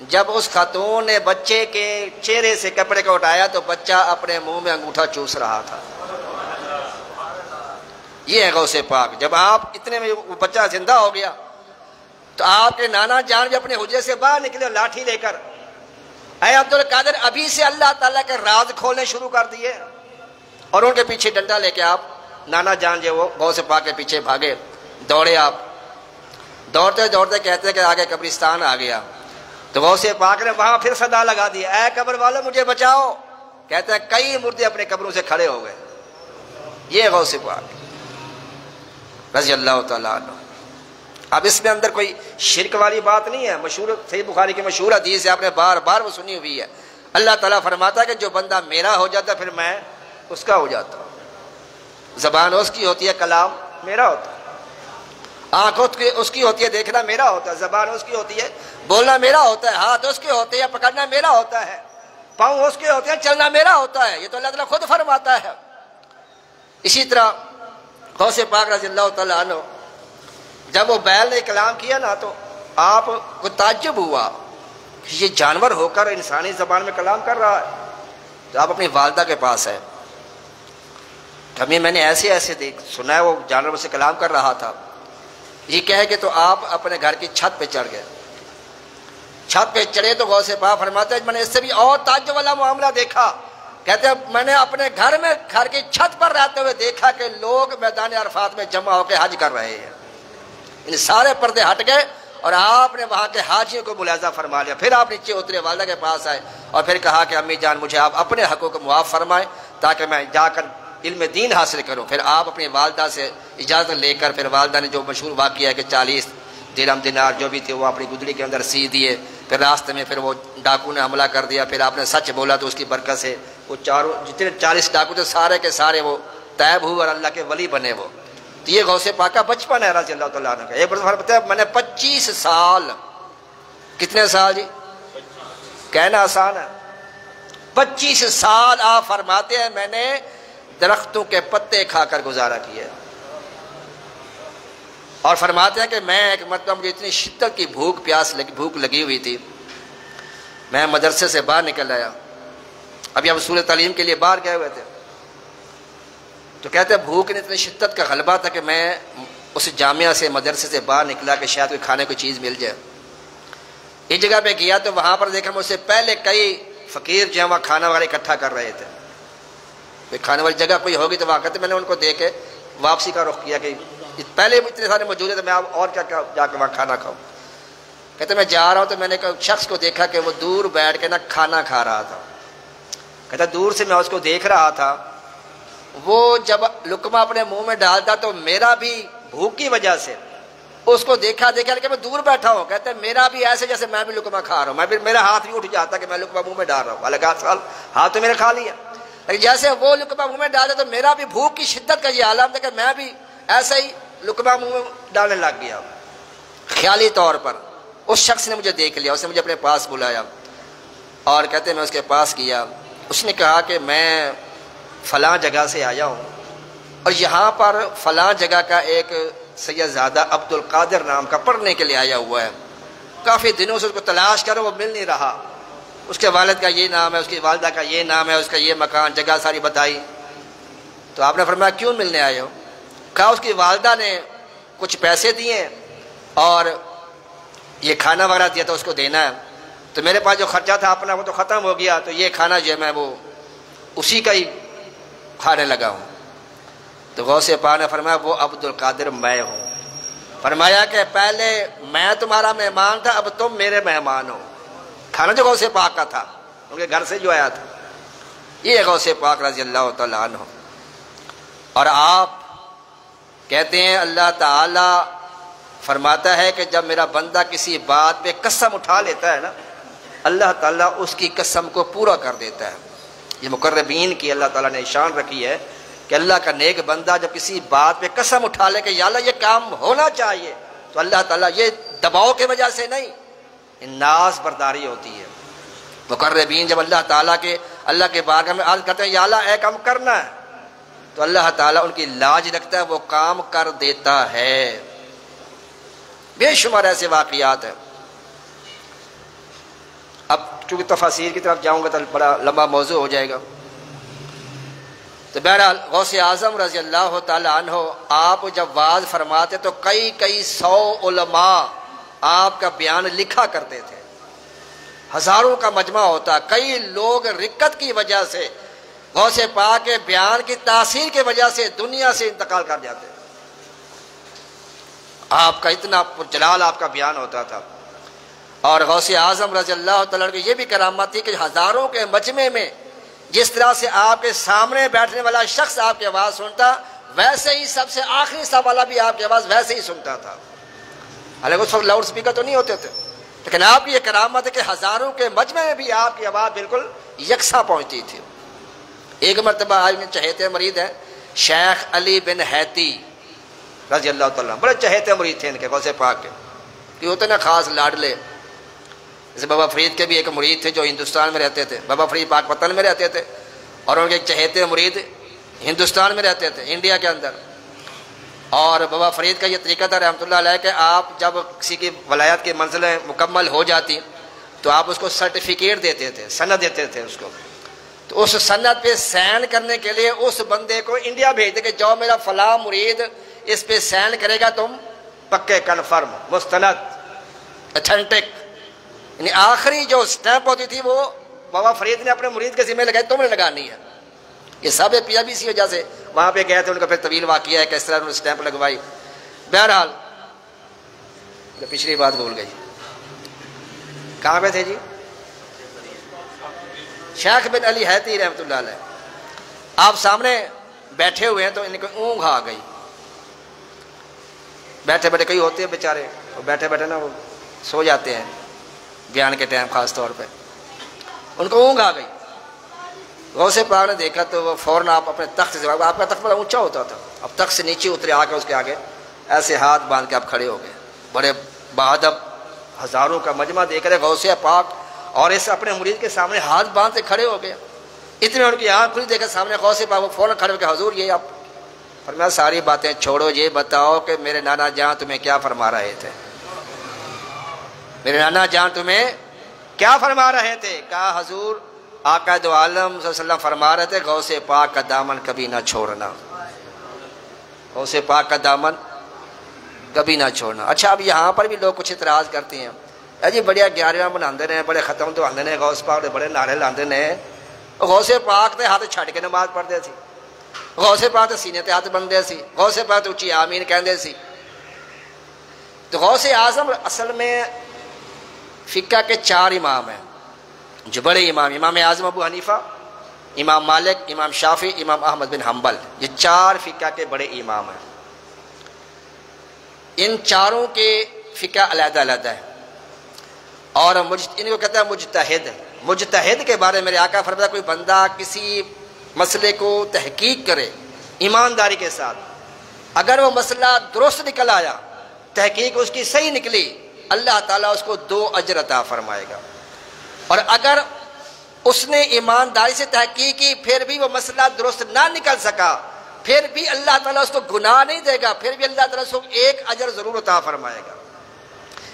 جب اس خاتون نے بچے کے چہرے سے کپڑے کو اٹھایا تو بچہ اپنے منہ میں انگوٹھا چوس رہا تھا۔ یہ ہے غوث پاک۔ جب آپ اتنے میں وہ بچہ زندہ ہو گیا تو آپ کے نانا جان بھی اپنے حجرے سے باہر نکلے لاٹھی لے کر، اے عبد القادر ابھی سے اللہ تعالیٰ کے راز کھولنے شروع کر دیے، اور ان کے پیچھے ڈنڈا لے کے آپ نانا جان جو وہ غوث پاک کے پیچھے بھاگے، دوڑے۔ آپ دوڑتے دوڑتے کہتے ہیں کہ آگے قبرستان آ گیا تو غوث پاک نے وہاں پھر صدا لگا دی، اے قبر والوں مجھے بچاؤ۔ کہتے ہیں کئی مردے اپنے قبروں سے کھڑے ہو گئے۔ یہ غوث پاک رضی اللہ تعالیٰ عنہ۔ اب اس میں اندر کوئی شرک والی بات نہیں ہے، مشہور صحیح بخاری کی مشہور حدیث ہے، آپ نے بار بار وہ سنی ہوئی ہے۔ اللہ تعالیٰ فرماتا ہے کہ جو بندہ میرا ہو جاتا ہے پھر میں اس کا ہو جاتا ہوں۔ زبان اس کی ہوتی ہے، کلام میرا ہوتا ہے، آنکھ اس کی ہوتی ہے، دیکھنا میرا ہوتا ہے، زبان اس کی ہوتی ہے، بولنا میرا ہوتا ہے، ہاتھ اس کے ہوتے ہیں، پکڑنا میرا ہوتا ہے، پاؤں اس کے ہوتے ہیں، چلنا میرا ہوتا ہے۔ یہ تو اللہ تعالیٰ خود فرماتا ہے۔ اسی طرح غوث پاک رضی اللہ تعالیٰ عنہ جب وہ بیل نے کلام کیا نا تو آپ کو تعجب ہوا کہ یہ جانور ہو کر انسانی زبان میں کلام کر رہا ہے۔ تو آپ اپنی والدہ کے پاس ہے، کبھی میں نے ایسے سنا ہے وہ جانور سے کلام کر رہا تھا۔ یہ کہے کہ تو آپ اپنے گھر کی چھت پہ چڑھ گئے۔ چھت پہ چڑھے تو غوث پاک فرماتے ہیں میں نے اس سے بھی اور تعجب والا معاملہ دیکھا۔ کہتے ہیں میں نے اپنے گھر کی چھت پر رہتے ہوئے دیکھا کہ لوگ میدان عرفات میں جمع ہو کے حج کر رہے ہیں۔ ان سارے پردے ہٹ گئے اور آپ نے وہاں کے حاجیوں کو ملاحظہ فرما لیا۔ پھر آپ نیچے اترے، والدہ کے پاس آئے اور پھر کہا کہ امی جان مجھے آپ اپنے حقوق کو معاف فرمائیں تاکہ میں جا کر علم دین حاصل کروں۔ پھر آپ اپنی والدہ سے اجازت لے کر پھر والدہ نے جو مشہور واقعہ ہے کہ 40 درہم دینار جو بھی تھے وہ اپنی گدڑی کے اندر سی دیے۔ پھر راستے میں پھر وہ ڈاکو نے حملہ کر دیا، پھر آپ نے سچ بولا تو اس کی برکت سے وہ چاروں جتنے 40 ڈاکو تھے سارے کے سارے وہ طیب ہوئے اور اللہ کے ولی بنے۔ وہ تو یہ غوث پاک کا بچپن ہے رضی اللہ تعالیٰ عنہ کا۔ ایک بار بتایا میں نے 25 سال، کتنے سال جی؟ کہنا آسان ہے، 25 سال آپ فرماتے ہیں میں نے درختوں کے پتے کھا کر گزارا کیا، اور فرماتے ہیں کہ میں ایک مرتبہ مجھے اتنی شدت کی بھوک لگی ہوئی تھی، میں مدرسے سے باہر نکل آیا، ابھی ہم اصول تعلیم کے لیے باہر گئے ہوئے تھے، تو کہتے ہیں بھوک نے اتنی شدت کا غلبہ تھا کہ میں اس جامعہ سے مدرسے سے باہر نکلا کہ شاید کوئی کھانے کو چیز مل جائے۔ ایک جگہ پہ گیا تو وہاں پر دیکھا مجھ سے پہلے کئی فقیر جو ہیں وہاں کھانا وغیرہ اکٹھا کر رہے تھے، کوئی کھانے والی جگہ کوئی ہوگی تو وہاں کہتے میں نے ان کو دیکھ کے واپسی کا رخ کیا کہ پہلے اتنے سارے موجود تھے، میں اور کیا جا کے وہاں کھانا کھاؤں۔ کہتے میں جا رہا ہوں تو میں نے ایک شخص کو دیکھا کہ وہ دور بیٹھ کے نا کھانا کھا رہا تھا۔ کہتا دور سے میں اس کو دیکھ رہا تھا، وہ جب لقمہ اپنے منہ میں ڈالتا تو میرا بھی بھوک کی وجہ سے اس کو دیکھا کہ میں دور بیٹھا ہوں، کہتے ہیں میرا بھی ایسے جیسے میں بھی لقمہ کھا رہا ہوں، میں بھی میرا ہاتھ بھی اٹھ جاتا کہ میں لقمہ منہ میں ڈال رہا ہوں، حالانکہ ہاتھ تو میرے کھا لیا، لیکن جیسے وہ لقمہ منہ میں ڈالتا تو میرا بھی بھوک کی شدت کا یہ عالم تھا کہ میں بھی ایسا ہی لقمہ منہ میں ڈالنے لگ گیا۔ خیالی طور پر اس شخص نے مجھے دیکھ لیا، اس نے مجھے اپنے پاس بلایا اور کہتے ہیں میں اس کے پاس گیا، اس نے کہا کہ میں فلاں جگہ سے آیا ہوں اور یہاں پر فلاں جگہ کا ایک سیدزادہ عبد القادر نام کا پڑھنے کے لیے آیا ہوا ہے، کافی دنوں سے اس کو تلاش کرو وہ مل نہیں رہا، اس کے والد کا یہ نام ہے، اس کی والدہ کا یہ نام ہے، اس کا یہ مکان جگہ ساری بتائی۔ تو آپ نے فرمایا کیوں ملنے آئے ہو؟ کہا اس کی والدہ نے کچھ پیسے دیے اور یہ کھانا وغیرہ دیا تو اس کو دینا ہے، تو میرے پاس جو خرچہ تھا اپنا وہ تو ختم ہو گیا، تو یہ کھانا جو ہے میں وہ اسی کا ہی کھانے لگا ہوں۔ تو غوث پاک نے فرمایا وہ عبد القادر میں ہوں۔ فرمایا کہ پہلے میں تمہارا مہمان تھا، اب تم میرے مہمان ہو۔ کھانا جو غوث پاک کا تھا، ان کے گھر سے جو آیا تھا، یہ غوث پاک رضی اللہ تعالیٰ عنہ۔ اور آپ کہتے ہیں اللہ تعالی فرماتا ہے کہ جب میرا بندہ کسی بات پہ قسم اٹھا لیتا ہے نا، اللہ تعالیٰ اس کی قسم کو پورا کر دیتا ہے۔ یہ مقربین کی اللہ تعالیٰ نے شان رکھی ہے کہ اللہ کا نیک بندہ جب کسی بات پہ قسم اٹھا لے کہ یا اللہ یہ کام ہونا چاہیے، تو اللہ تعالیٰ یہ دباؤ کی وجہ سے نہیں، ناز برداری ہوتی ہے۔ مقربین جب اللہ کے بارگاہ میں عرض کرتے ہیں یا اللہ اے کام کرنا ہے، تو اللہ تعالیٰ ان کی لاج رکھتا ہے، وہ کام کر دیتا ہے۔ بے شمار ایسے واقعات ہیں۔ اب چونکہ تفاسیر کی طرف جاؤں گا تو بڑا لمبا موضوع ہو جائے گا، تو بہرحال غوث اعظم رضی اللہ تعالیٰ عنہ آپ جب واعظ فرماتے تو کئی سو علماء آپ کا بیان لکھا کرتے تھے، ہزاروں کا مجمع ہوتا، کئی لوگ رکت کی وجہ سے غوث پاک کے بیان کی تاثیر کی وجہ سے دنیا سے انتقال کر جاتے۔ آپ کا اتنا جلال آپ کا بیان ہوتا تھا۔ اور غوث اعظم رضی اللہ تعالیٰ عنہ کی یہ بھی کرامت تھی کہ ہزاروں کے مجمع میں جس طرح سے آپ کے سامنے بیٹھنے والا شخص آپ کی آواز سنتا، ویسے ہی سب سے آخری صف والا بھی آپ کی آواز ویسے ہی سنتا تھا۔ حالانکہ اس وقت لاؤڈ سپیکر تو نہیں ہوتے تھے، لیکن آپ کی یہ کرامت ہے کہ ہزاروں کے مجمع میں بھی آپ کی آواز بالکل یکساں پہنچتی تھی۔ ایک مرتبہ آج میں چہیتے مرید ہیں شیخ علی بن حیتی رضی اللہ تعالیٰ، بڑے چہیتے مرید تھے ان کے غوث پاک کے، کہ ہوتے نا خاص لاڈلے۔ جیسے بابا فرید کے بھی ایک مرید تھے جو ہندوستان میں رہتے تھے، بابا فرید پاک پتن میں رہتے تھے، اور ان کے ایک چہیتے مرید ہندوستان میں رہتے تھے، انڈیا کے اندر۔ اور بابا فرید کا یہ طریقہ تھا رحمۃ اللہ علیہ کہ آپ جب کسی کی ولایت کی منزلیں مکمل ہو جاتی تو آپ اس کو سرٹیفکیٹ دیتے تھے، سند دیتے تھے اس کو، تو اس سند پہ سائن کرنے کے لیے اس بندے کو انڈیا بھیجتے کہ جو میرا فلاں مرید اس پہ سائن کرے گا تم پکے کنفرم مستند اتھینٹک، یعنی آخری جو سٹیمپ ہوتی تھی وہ بابا فرید نے اپنے مرید کے ذمہ لگائی، تم نے لگانی ہے۔ یہ سب پی اب اسی وجہ سے وہاں پہ گئے تھے، ان کا پھر طویل واقعہ ہے کس طرح انہوں نے سٹیمپ لگوائی۔ بہرحال پچھلی بات بھول گئی، کہاں پہ تھے جی؟ شیخ بن علی حیتی رحمۃ اللہ علیہ، آپ سامنے بیٹھے ہوئے ہیں تو ان کو اونگ آ گئی، بیٹھے بیٹھے کئی ہوتے ہیں بیچارے، بیٹھے بیٹھے نا وہ سو جاتے ہیں بیان کے ٹائم، خاص طور پہ ان کو اونگ آ گئی۔ غوث پاک نے دیکھا تو وہ فوراً آپ اپنے تخت سے، آپ کا تخت بڑا اونچا ہوتا تھا، اب تخت سے نیچے اترے آ کے اس کے آگے ایسے ہاتھ باندھ کے آپ کھڑے ہو گئے، بڑے بادب ہزاروں کا مجمع دیکھ رہے غوث پاک، اور اس اپنے مرید کے سامنے ہاتھ باندھ کے کھڑے ہو گئے۔ اتنے ان کی آنکھ کھلی دیکھا سامنے غوث پاک، وہ فوراً کھڑے ہو کے حضور یہ آپ فرمایا ساری باتیں چھوڑو، یہ بتاؤ کہ میرے نانا جان تمہیں کیا فرما رہے تھے، میرے نانا جان تمہیں کیا فرما رہے تھے؟ کہا حضور آقا دو عالم صلی اللہ علیہ وسلم فرما رہے تھے غوث پاک کا دامن کبھی نہ چھوڑنا، غوث پاک کا دامن کبھی نہ چھوڑنا۔ اچھا اب یہاں پر بھی لوگ کچھ اعتراض کرتے ہیں، جی بڑے گیارہواں بناندے نے، بڑے ختم تو آندے نے، غوث پاک دے بڑے نعرے لاندے نے، غوث پاک تے ہاتھ چھڈ کے نماز پڑھتے سی، غوث پاک تے سینے تے ہاتھ بندے سی، غوث پاک تے اچھی آمین کہندے سی۔ تو غوث اعظم اصل میں فقہ کے 4 امام ہیں جو بڑے امام اعظم ابو حنیفہ، امام مالک، امام شافعی، امام احمد بن حنبل، یہ 4 فقہ کے بڑے امام ہیں۔ ان چاروں کے فقہ علیحدہ علیحدہ ہے، اور ان کو کہتا ہے مجتہد۔ مجتہد کے بارے میں میرے آقا فرمایا کوئی بندہ کسی مسئلے کو تحقیق کرے ایمانداری کے ساتھ، اگر وہ مسئلہ درست نکل آیا، تحقیق اس کی صحیح نکلی، اللہ تعالیٰ اس کو 2 اجر عطا فرمائے گا، اور اگر اس نے ایمانداری سے تحقیق کی پھر بھی وہ مسئلہ درست نہ نکل سکا، پھر بھی اللہ تعالیٰ اس کو گناہ نہیں دے گا، پھر بھی اللہ تعالیٰ اس کو 1 اجر ضرور عطا فرمائے گا۔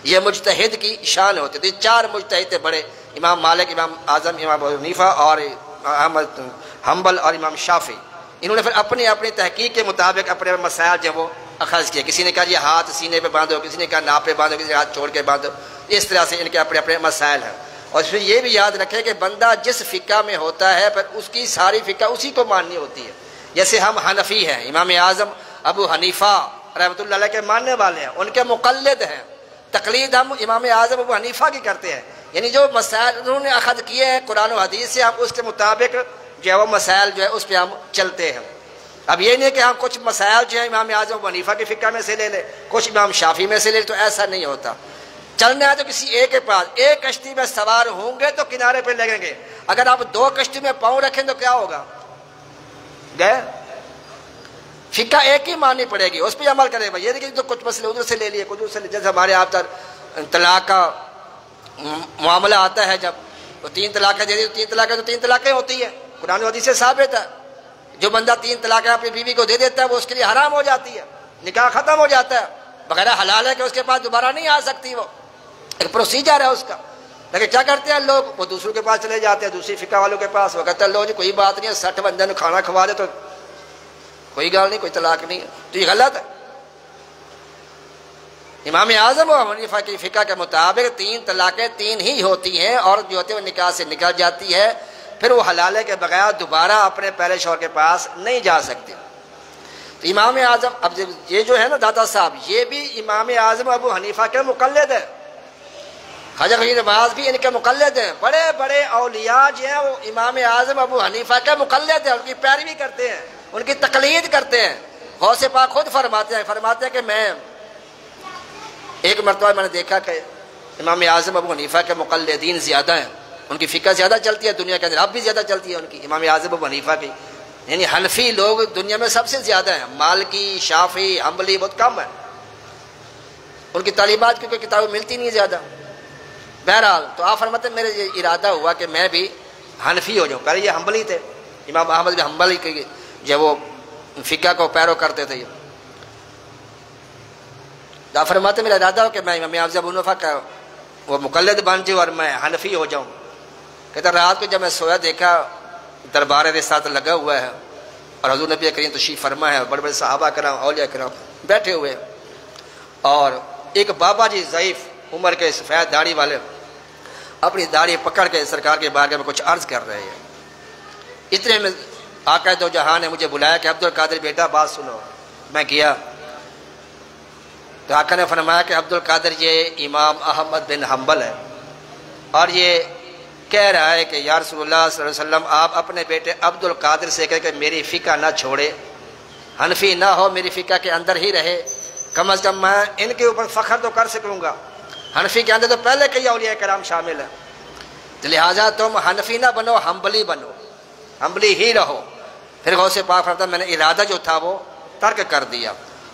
یہ مجتہد کی شان ہوتی تھی۔ 4 مجتہد تھے بڑے، امام مالک، امام اعظم، امام ابو حنیفہ اور احمد حنبل اور امام شافعی۔ انہوں نے پھر اپنی اپنی تحقیق کے مطابق اپنے مسائل جو وہ اخذ کیے، کسی نے کہا یہ ہاتھ سینے پہ باندھو، کسی نے کہا ناپ پہ باندھو، کسی نے ہاتھ چھوڑ کے باندھو، اس طرح سے ان کے اپنے اپنے مسائل ہیں۔ اور پھر یہ بھی یاد رکھے کہ بندہ جس فقہ میں ہوتا ہے پھر اس کی ساری فقہ اسی کو ماننی ہوتی ہے، جیسے ہم حنفی ہیں، امام اعظم ابو حنیفہ رحمۃ اللہ علیہ کے ماننے والے ہیں، ان کے مقلد ہیں، تقلید ہم امام اعظم ابو حنیفہ کی کرتے ہیں، یعنی جو مسائل انہوں نے اخذ کیے ہیں قرآن و حدیث سے، ہم اس کے مطابق جو ہے وہ مسائل جو ہے اس پہ ہم چلتے ہیں۔ اب یہ نہیں کہ ہم کچھ مسائل جو ہیں امام اعظم ابو حنیفہ کے فقہ میں سے لے لیں، کچھ امام شافعی میں سے لے لیں، تو ایسا نہیں ہوتا۔ چلنا ہے تو کسی ایک کے پاس، ایک کشتی میں سوار ہوں گے تو کنارے پہ لگیں گے، اگر آپ دو کشتی میں پاؤں رکھیں تو کیا ہوگا؟ گئے۔ فقہ ایک ہی ماننی پڑے گی، اس پہ عمل کرے گا۔ یہ نہیں کہ تو کچھ مسئلے ادھر سے لے لیے کچھ ادھر سے لے، جیسے ہمارے آپ تر طلاق کا معاملہ آتا ہے، جب وہ 3 طلاقیں دے دی تو 3 طلاقیں تو 3 طلاقیں ہوتی ہیں، قرآن و حدیث سے ثابت ہے۔ جو بندہ 3 طلاقیں اپنی بیوی کو دے دیتا ہے وہ اس کے لیے حرام ہو جاتی ہے، نکاح ختم ہو جاتا ہے، بغیر حلال ہے کہ اس کے پاس دوبارہ نہیں آ سکتی، وہ ایک پروسیجر ہے اس کا۔ لیکن کیا کرتے ہیں لوگ، وہ دوسروں کے پاس چلے جاتے ہیں، دوسری فقہ والوں کے پاس، وہ کہتے ہیں لو جی کوئی بات نہیں ہے، 60 بندے نے کھانا کھوا دے تو کوئی گال نہیں، کوئی طلاق نہیں ہے، تو یہ غلط ہے۔ امام اعظم و حنیفہ کی فقہ کے مطابق 3 طلاقیں 3 ہی ہوتی ہیں، اور جو ہوتے ہیں وہ نکاح سے نکل جاتی ہے، پھر وہ حلالے کے بغیر دوبارہ اپنے پہلے شوہر کے پاس نہیں جا سکتے۔ تو امام اعظم، اب یہ جو ہے نا دادا صاحب، یہ بھی امام اعظم ابو حنیفہ کے مقلد ہے، خواجہ فرید نواز بھی ان کے مقلد ہیں، بڑے بڑے اولیاء جو ہیں وہ امام اعظم ابو حنیفہ کے مقلد ہیں، ان کی پیروی کرتے ہیں، ان کی تقلید کرتے ہیں۔ غوث پاک خود فرماتے ہیں کہ میں ایک مرتبہ میں نے دیکھا کہ امام اعظم ابو حنیفہ کے مقلدین زیادہ ہیں، ان کی فقہ زیادہ چلتی ہے دنیا کے اندر، اب بھی زیادہ چلتی ہے ان کی، امام اعظم ابو حنیفہ کی، یعنی حنفی لوگ دنیا میں سب سے زیادہ ہیں، مالکی شافعی حنبلی بہت کم ہے، ان کی تعلیمات کیونکہ کتابیں ملتی نہیں زیادہ۔ بہرحال تو آپ فرماتے ہیں میرے یہ ارادہ ہوا کہ میں بھی حنفی ہو جاؤں، پہلے یہ حنبلی تھے، امام احمد بن حنبل کے جو وہ فقہ کو پیرو کرتے تھے، تو آپ فرماتے ہیں میرا ارادہ ہو کہ میں امام اعظم ابو حنیفہ کا وہ مقلد بن جاؤں اور میں حنفی ہو جاؤں۔ کہتا رات کو جب میں سویا دیکھا دربار رسالت لگا ہوا ہے اور حضور نبی کریم تشریف فرما ہے، بڑے بڑے صحابہ کرام اولیاء کرام بیٹھے ہوئے، اور ایک بابا جی ضعیف عمر کے سفید داڑھی والے اپنی داڑھی پکڑ کے سرکار کے بارگاہ میں کچھ عرض کر رہے ہیں۔ اتنے میں آقا دو جہان نے مجھے بلایا کہ عبد القادر بیٹا بات سنو۔ میں گیا تو آقا نے فرمایا کہ عبد القادر یہ امام احمد بن حنبل ہے، اور یہ کہہ رہا ہے کہ یا رسول اللہ صلی اللہ علیہ وسلم آپ اپنے بیٹے عبد القادر سے کہہ کہ میری فقہ نہ چھوڑے، حنفی نہ ہو، میری فقہ کے اندر ہی رہے، کم از کم میں ان کے اوپر فخر تو کر سکوں گا۔ حنفی کے اندر تو پہلے کئی اولیاء کرام شامل ہیں، تو لہٰذا تم حنفی نہ بنو، حنبلی بنو، حنبلی ہی رہو۔ پھر غوث پاک فرماتا میں نے ارادہ جو تھا وہ ترک کر دیا۔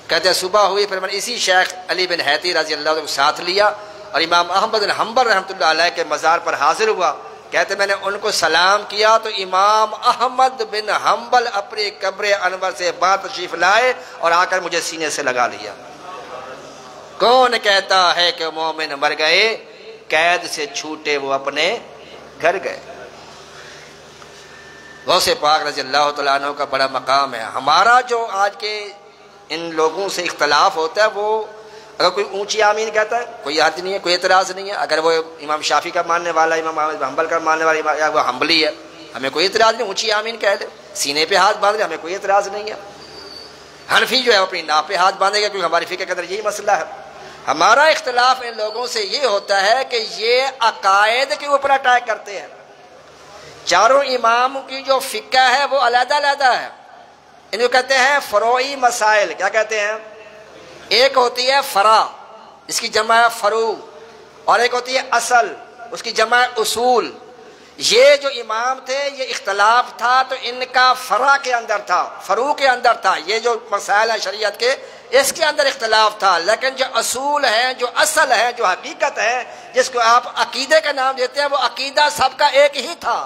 کہتے ہیں صبح ہوئی، پھر میں نے اسی شیخ علی بن حیتی رضی اللہ عنہ کو ساتھ لیا اور امام احمد بن حنبل رحمۃ اللہ علیہ کے مزار پر حاضر ہوا۔ کہتے میں نے ان کو سلام کیا تو امام احمد بن حنبل اپنی قبر انور سے باہر تشریف لائے اور آ کر مجھے سینے سے لگا لیا۔ کون کہتا ہے کہ مومن مر گئے، قید سے چھوٹے وہ اپنے گھر گئے۔ غوث پاک رضی اللہ تعالیٰ عنہ کا بڑا مقام ہے۔ ہمارا جو آج کے ان لوگوں سے اختلاف ہوتا ہے، وہ اگر کوئی اونچی آمین کہتا ہے کوئی حد نہیں ہے، کوئی اعتراض نہیں ہے، اگر وہ امام شافعی کا ماننے والا، امام احمد بن حنبل کا ماننے والا، یا وہ حنبلی ہے، ہمیں کوئی اعتراض نہیں، اونچی آمین کہہ لے، سینے پہ ہاتھ باندھ لے، ہمیں کوئی اعتراض نہیں ہے۔ حنفی جو ہے اپنی ناپ پہ ہاتھ باندھے گا، کیونکہ ہماری فقہ کے اندر یہی مسئلہ ہے۔ ہمارا اختلاف ان لوگوں سے یہ ہوتا ہے کہ یہ عقائد کے اوپر اٹیک کرتے ہیں۔ چاروں امام کی جو فقہ ہے وہ علیحدہ علیحدہ ہے، ان کو کہتے ہیں فروعی مسائل۔ کیا کہتے ہیں؟ ایک ہوتی ہے فرع، اس کی جمع ہے فروع، اور ایک ہوتی ہے اصل، اس کی جمع ہے اصول۔ یہ جو امام تھے یہ اختلاف تھا تو ان کا فرع کے اندر تھا، فروع کے اندر تھا، یہ جو مسائل ہیں شریعت کے اس کے اندر اختلاف تھا، لیکن جو اصول ہیں، جو اصل ہے، جو حقیقت ہے، جس کو آپ عقیدے کا نام دیتے ہیں، وہ عقیدہ سب کا ایک ہی تھا۔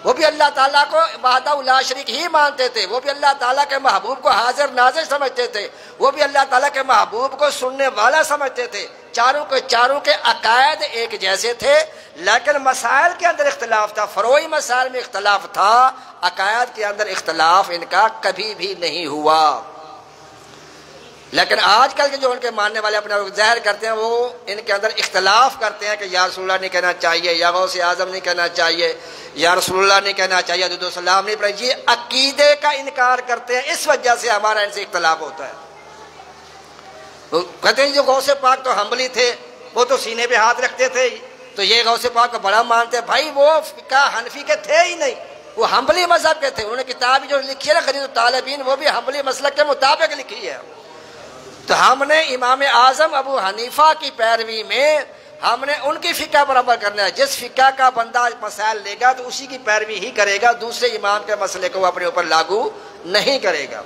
وہ بھی اللہ تعالیٰ کو وحدہ لا شریک ہی مانتے تھے، وہ بھی اللہ تعالیٰ کے محبوب کو حاضر ناظر سمجھتے تھے، وہ بھی اللہ تعالیٰ کے محبوب کو سننے والا سمجھتے تھے۔ چاروں کے عقائد ایک جیسے تھے، لیکن مسائل کے اندر اختلاف تھا، فروعی مسائل میں اختلاف تھا، عقائد کے اندر اختلاف ان کا کبھی بھی نہیں ہوا۔ لیکن آج کل کے جو ان کے ماننے والے اپنا ظاہر کرتے ہیں وہ ان کے اندر اختلاف کرتے ہیں کہ یا رسول اللہ نہیں کہنا چاہیے، یا غوث اعظم نہیں کہنا چاہیے، یا رسول اللہ نہیں کہنا چاہیے، درود و سلام نہیں پڑھیں۔ یہ عقیدے کا انکار کرتے ہیں، اس وجہ سے ہمارا ان سے اختلاف ہوتا ہے۔ وہ کہتے ہیں جو غوث پاک تو حنبلی تھے، وہ تو سینے پہ ہاتھ رکھتے تھے، تو یہ غوث پاک کو بڑا مانتے ہیں۔ بھائی وہ فقہ حنفی کے تھے ہی نہیں، وہ حنبلی مذہب کے تھے۔ انہوں نے کتاب جو لکھی ہے نا خرید الطالبین، وہ بھی حنبلی مسلک کے مطابق لکھی ہے۔ تو ہم نے امام اعظم ابو حنیفہ کی پیروی میں ہم نے ان کی فقہ پر عمل کرنا ہے۔ جس فقہ کا بندہ مسائل لے گا تو اسی کی پیروی ہی کرے گا، دوسرے امام کے مسئلے کو وہ اپنے اوپر لاگو نہیں کرے گا۔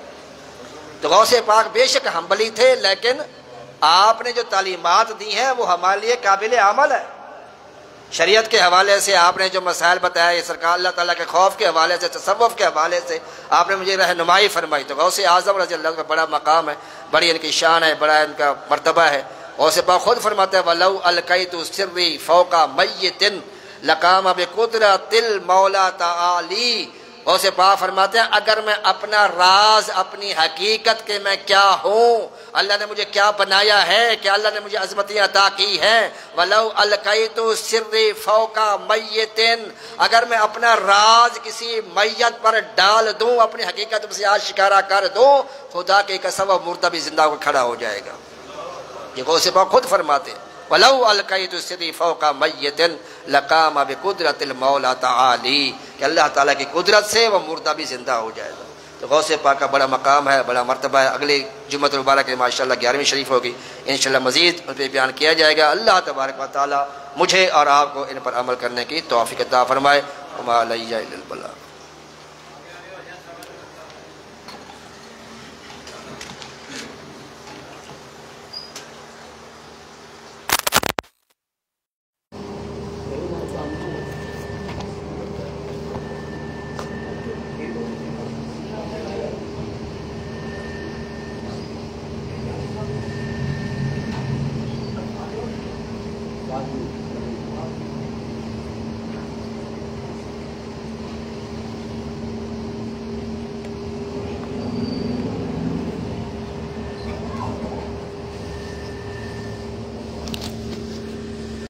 تو غوث پاک بے شک حنبلی تھے، لیکن آپ نے جو تعلیمات دی ہیں وہ ہمارے لیے قابل عمل ہے۔ شریعت کے حوالے سے آپ نے جو مسائل بتایا، سرکار اللہ تعالیٰ کے خوف کے حوالے سے، تصوف کے حوالے سے آپ نے مجھے رہنمائی فرمائی۔ تو غوث اعظم رضی اللہ عنہ کا بڑا مقام ہے، بڑی ان کی شان ہے، بڑا ان کا مرتبہ ہے۔ غوث پاک خود فرماتے ہیں وَلَوْ أَلْقَيْتُ سِرِّي فَوْقَ مَيِّتٍ لَقَامَ بِقُدْرَةِ الْمَوْلَى تَعَالِي۔ غوث پاک فرماتے ہیں اگر میں اپنا راز، اپنی حقیقت کے میں کیا ہوں، اللہ نے مجھے کیا بنایا ہے، کہ اللہ نے مجھے عظمتیں عطا کی ہیں۔ وَلَوْ أَلْقَيْتُ سِرِّي فَوْقَ مَيِّتٍ، اگر میں اپنا راز کسی میت پر ڈال دوں، اپنی حقیقت سے آشکارا کر دوں، خدا کی قسم وہ مردہ بھی زندہ ہو کھڑا ہو جائے گا۔ یہ غوث پاک خود فرماتے ہیں وَلَوْ أَلْقَيْتُ سِرِّي فَوْقَ مَيِّتٍ لَقَامَ بِقُدْرَةِ الْمَوْلَى تَعَالِي، کہ اللہ تعالیٰ کی قدرت سے وہ مردہ بھی زندہ ہو جائے گا۔ تو غوث پاک کا بڑا مقام ہے، بڑا مرتبہ ہے۔ اگلی جمعۃ المبارک میں ماشاءاللہ 11ویں شریف ہوگی، انشاءاللہ مزید ان پہ بیان کیا جائے گا۔ اللہ تبارک و تعالیٰ مجھے اور آپ کو ان پر عمل کرنے کی توفیق عطا فرمائے۔ وما علیہ الا البلاغ۔